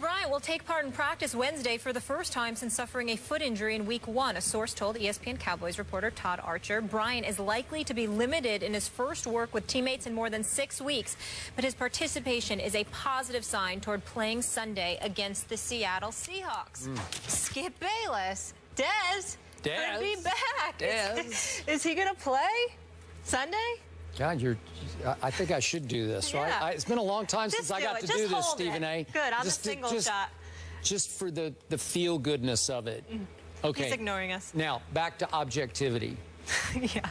Bryant will take part in practice Wednesday for the first time since suffering a foot injury in Week 1. A source told ESPN Cowboys reporter Todd Archer Bryant is likely to be limited in his first work with teammates in more than 6 weeks, but his participation is a positive sign toward playing Sunday against the Seattle Seahawks. Skip Bayless, Dez could be back. Is he going to play Sunday? God, I think I should do this, right? It's been a long time since I got to do this, Stephen A. Good, on the single shot. Just for the feel-goodness of it. Okay. He's ignoring us. Now, back to objectivity. Yeah.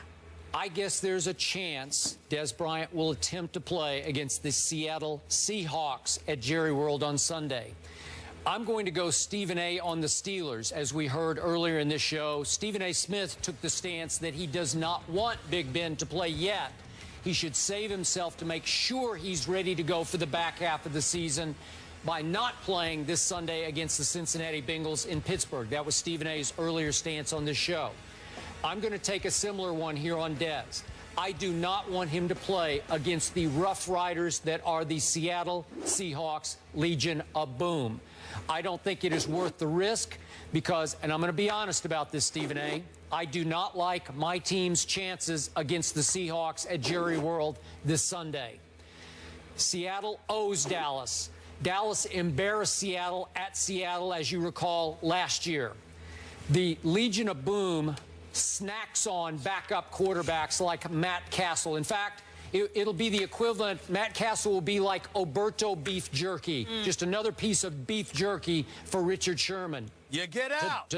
I guess there's a chance Dez Bryant will attempt to play against the Seattle Seahawks at Jerry World on Sunday. I'm going to go Stephen A. on the Steelers. As we heard earlier in this show, Stephen A. Smith took the stance that he does not want Big Ben to play yet. He should save himself to make sure he's ready to go for the back half of the season by not playing this Sunday against the Cincinnati Bengals in Pittsburgh. That was Stephen A.'s earlier stance on this show. I'm going to take a similar one here on Dez. I do not want him to play against the Rough Riders that are the Seattle Seahawks Legion of Boom. I don't think it is worth the risk because, and I'm going to be honest about this, Stephen A., I do not like my team's chances against the Seahawks at Jerry World this Sunday. Seattle owes Dallas. Dallas embarrassed Seattle at Seattle, as you recall, last year. The Legion of Boom snacks on backup quarterbacks like Matt Castle. In fact, it'll be the equivalent. Matt Castle will be like Oberto beef jerky, just another piece of beef jerky for Richard Sherman. You get out.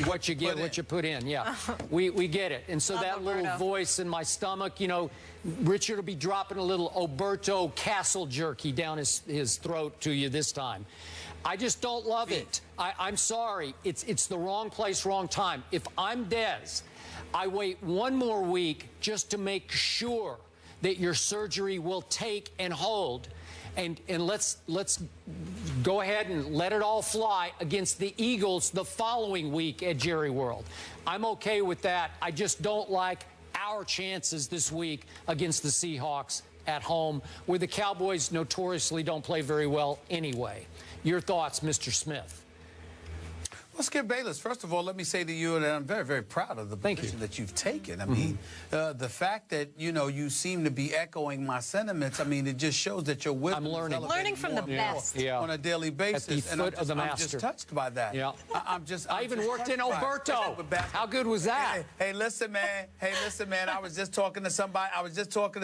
What you get, what you put in. Yeah, we get it. And so that little voice in my stomach, you know, Richard will be dropping a little Oberto Castle jerky down his throat to you this time. I just don't love it. I'm sorry. It's the wrong place, wrong time. If I'm Dez, I wait one more week just to make sure that your surgery will take and hold. And let's go ahead and let it all fly against the Eagles the following week at Jerry World. I'm okay with that. I just don't like our chances this week against the Seahawks at home, where the Cowboys notoriously don't play very well anyway. Your thoughts, Mr. Smith? Well, Skip Bayless, first of all, let me say to you that I'm very, very proud of the position that you've taken. I mean, the fact that, you know, you seem to be echoing my sentiments, I mean, it just shows that you're wisdom. I'm learning from the best on a daily basis. At the foot of the master. I'm just touched by that. Yeah. I even worked in Oberto. How good was that? Hey, listen, man. Hey, listen, man. I was just talking to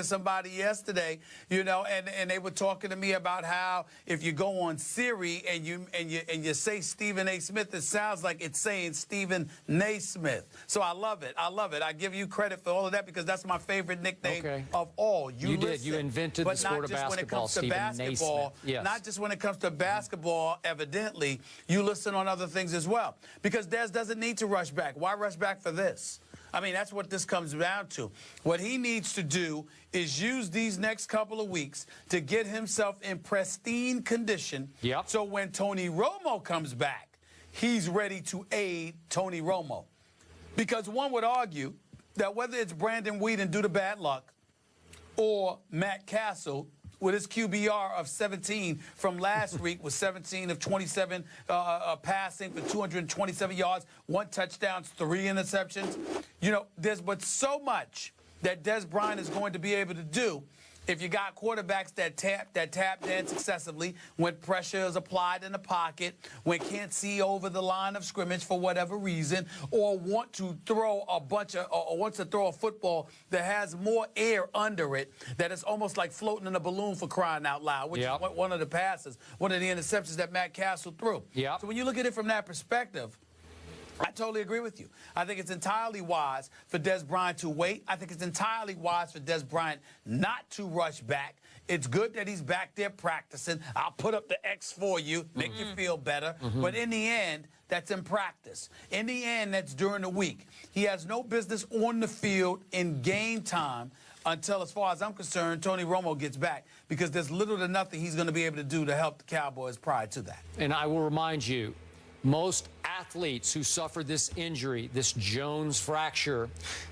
somebody yesterday, you know, and they were talking to me about how if you go on Siri and you say Stephen A. Smith, it sounds like it's saying Stephen Naismith. So I love it. I love it. I give you credit for all of that because that's my favorite nickname of all. You did. You invented the sport of basketball, Stephen Naismith. Yes. Not just when it comes to basketball, evidently, you listen on other things as well. Because Dez doesn't need to rush back. Why rush back for this? I mean, that's what this comes down to. What he needs to do is use these next couple of weeks to get himself in pristine condition. So when Tony Romo comes back, he's ready to aid Tony Romo. Because one would argue that whether it's Brandon Whedon due to bad luck or Matt Castle with his QBR of 17 from last week with 17 of 27 passing for 227 yards, 1 touchdown, 3 interceptions. You know, there's but so much that Dez Bryant is going to be able to do if you got quarterbacks that tap dance excessively when pressure is applied in the pocket, when can't see over the line of scrimmage for whatever reason, or want to throw wants to throw a football that has more air under it, that is almost like floating in a balloon for crying out loud, which is one of the passes, one of the interceptions that Matt Castle threw. So when you look at it from that perspective, I totally agree with you. I think it's entirely wise for Dez Bryant to wait. I think it's entirely wise for Dez Bryant not to rush back. It's good that he's back there practicing. I'll put up the X for you, make you feel better. But in the end, that's in practice. In the end, that's during the week. He has no business on the field in game time until, as far as I'm concerned, Tony Romo gets back, because there's little to nothing he's going to be able to do to help the Cowboys prior to that. And I will remind you, most athletes who suffer this injury, this Jones fracture,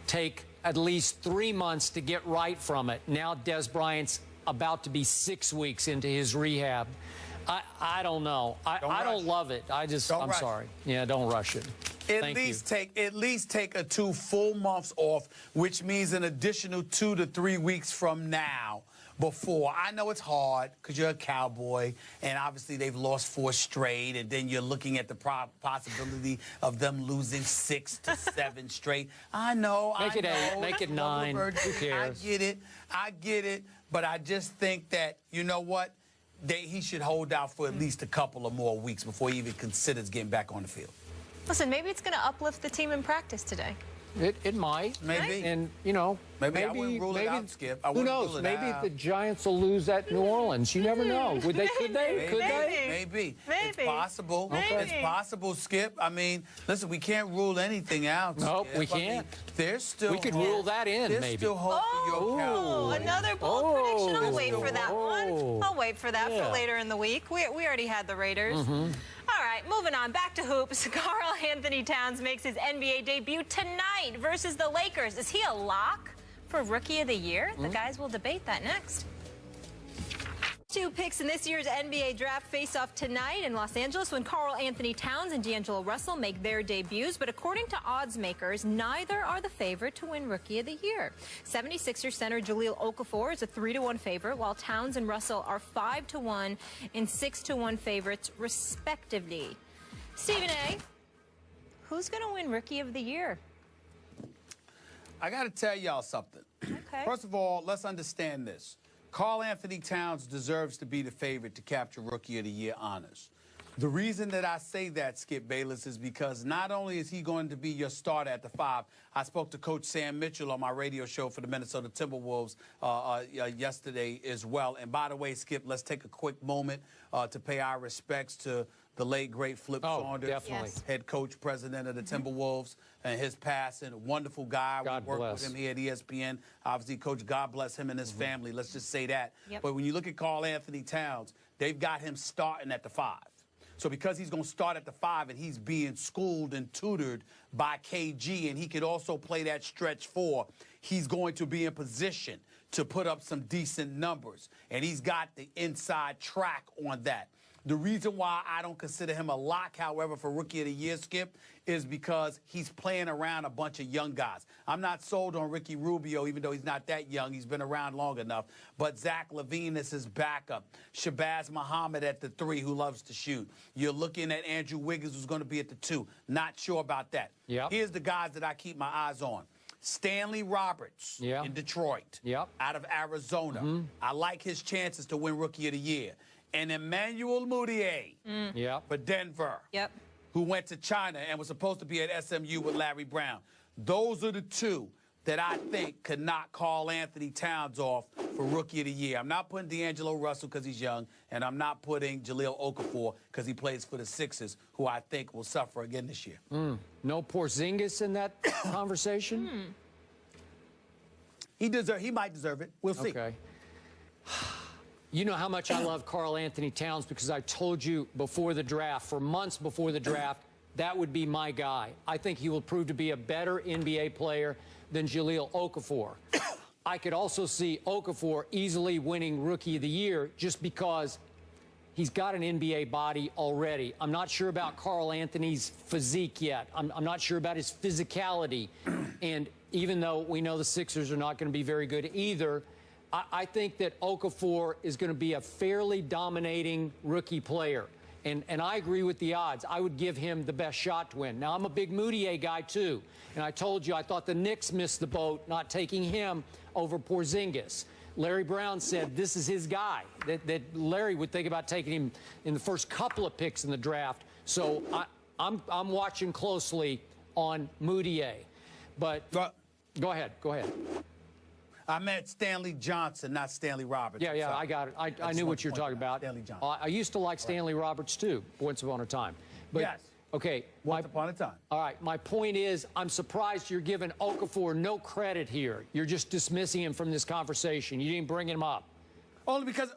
take at least 3 months to get right from it. Now Dez Bryant's about to be 6 weeks into his rehab. I don't know. I don't love it. I'm sorry. Yeah, don't rush it. At least take 2 full months off, which means an additional 2 to 3 weeks from now. Before, I know it's hard because you're a Cowboy, and obviously they've lost 4 straight, and then you're looking at the possibility of them losing 6 to 7 straight. I know. Make it 8. Make it 9. Who cares? I get it. But I just think that, you know what? He should hold out for at least a couple of more weeks before he even considers getting back on the field. Listen, maybe it's going to uplift the team in practice today. It might. Maybe. And, you know, maybe I wouldn't rule it out, Skip. Who knows? Maybe the Giants will lose at New Orleans. You never know. Could they? Could they? Maybe. It's possible. Maybe. It's possible, Skip. I mean, listen, we can't rule anything out, Nope, Skip. we can't. I mean, there's still We could rule that in, there's maybe. still hope for your Cowboys. Another bold prediction. I'll wait for that one. I'll wait for that for later in the week. We already had the Raiders. All right, moving on. Back to hoops. Karl Anthony Towns makes his NBA debut tonight versus the Lakers. Is he a lock for Rookie of the Year? The guys will debate that next. 2 picks in this year's NBA draft face off tonight in Los Angeles when Karl Anthony Towns and D'Angelo Russell make their debuts. But according to odds makers, neither are the favorite to win Rookie of the Year. 76ers center Jahlil Okafor is a 3-1 favorite, while Towns and Russell are 5-1 and 6-1 favorites, respectively. Stephen A., who's going to win Rookie of the Year? I got to tell y'all something. Okay. First of all, let's understand this. Karl Anthony Towns deserves to be the favorite to capture Rookie of the Year honors. The reason that I say that, Skip Bayless, is because not only is he going to be your starter at the 5, I spoke to Coach Sam Mitchell on my radio show for the Minnesota Timberwolves yesterday as well. And by the way, Skip, let's take a quick moment to pay our respects to the late, great Flip Saunders, definitely. head coach, president of the Timberwolves, and his passing. Wonderful guy. God we worked bless. with him here at ESPN. Obviously, Coach, God bless him and his family. Let's just say that. Yep. But when you look at Karl Anthony Towns, they've got him starting at the 5. So because he's going to start at the 5 and he's being schooled and tutored by KG, and he could also play that stretch 4, he's going to be in position to put up some decent numbers. And he's got the inside track on that. The reason why I don't consider him a lock, however, for Rookie of the Year, Skip, is because he's playing around a bunch of young guys. I'm not sold on Ricky Rubio, even though he's not that young. He's been around long enough. But Zach LaVine is his backup. Shabazz Muhammad at the 3, who loves to shoot. You're looking at Andrew Wiggins, who's going to be at the 2. Not sure about that. Yep. Here's the guys that I keep my eyes on. Stanley Roberts in Detroit, out of Arizona. I like his chances to win Rookie of the Year. And Emmanuel Mudiay for Denver, who went to China and was supposed to be at SMU with Larry Brown. Those are the 2 that I think could knock Karl Anthony Towns off for Rookie of the Year. I'm not putting D'Angelo Russell because he's young, and I'm not putting Jahlil Okafor because he plays for the Sixers, who I think will suffer again this year. No Porzingis in that conversation? He might deserve it. We'll see. Okay. You know how much I love Karl Anthony Towns because I told you before the draft, for months before the draft, that would be my guy. I think he will prove to be a better NBA player than Jahlil Okafor. I could also see Okafor easily winning Rookie of the Year just because he's got an NBA body already. I'm not sure about Karl Anthony's physique yet. I'm not sure about his physicality. And even though we know the Sixers are not going to be very good either, I think that Okafor is going to be a fairly dominating rookie player. And I agree with the odds. I would give him the best shot to win. Now, I'm a big Mudiay guy, too. And I told you I thought the Knicks missed the boat not taking him over Porzingis. Larry Brown said this is his guy, that Larry would think about taking him in the first couple of picks in the draft. So I'm watching closely on Mudiay. But go ahead. I meant Stanley Johnson, not Stanley Roberts. Yeah, I got it. I knew what you were talking about. Stanley Johnson. I used to like Stanley Roberts, too, once upon a time. But, yes. Okay. Once upon a time. All right. My point is, I'm surprised you're giving Okafor no credit here. You're just dismissing him from this conversation. You didn't bring him up. Only because,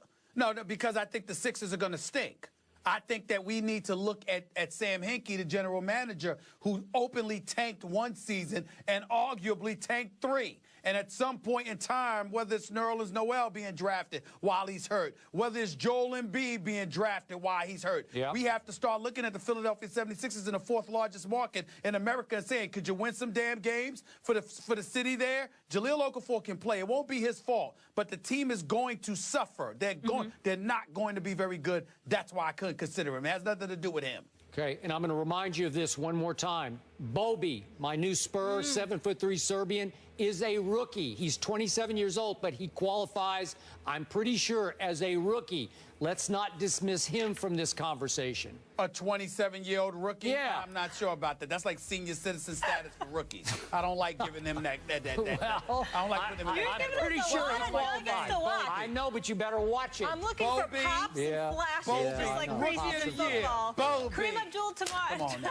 because I think the Sixers are going to stink. I think that we need to look at Sam Hinkie, the general manager, who openly tanked 1 season and arguably tanked 3. And at some point in time, whether it's Nerlens Noel being drafted while he's hurt, whether it's Joel Embiid being drafted while he's hurt, we have to start looking at the Philadelphia 76ers in the fourth largest market in America and saying, could you win some damn games for the city there? Jahlil Okafor can play. It won't be his fault, but the team is going to suffer. They're not going to be very good. That's why I couldn't consider him. It has nothing to do with him. Okay, and I'm going to remind you of this one more time. Bobby, my new Spur, 7'3" Serbian, is a rookie. He's 27 years old, but he qualifies, I'm pretty sure, as a rookie. Let's not dismiss him from this conversation. A 27-year-old rookie? Yeah. I'm not sure about that. That's like senior citizen status for rookies. I don't like giving them that. Well, I don't like putting them in that. I'm pretty sure he's qualified. I know, but you better watch it. I'm looking for pops and flashes, just like crazy in football. Bobby. Kareem Abdul-Jabbar. Come on now.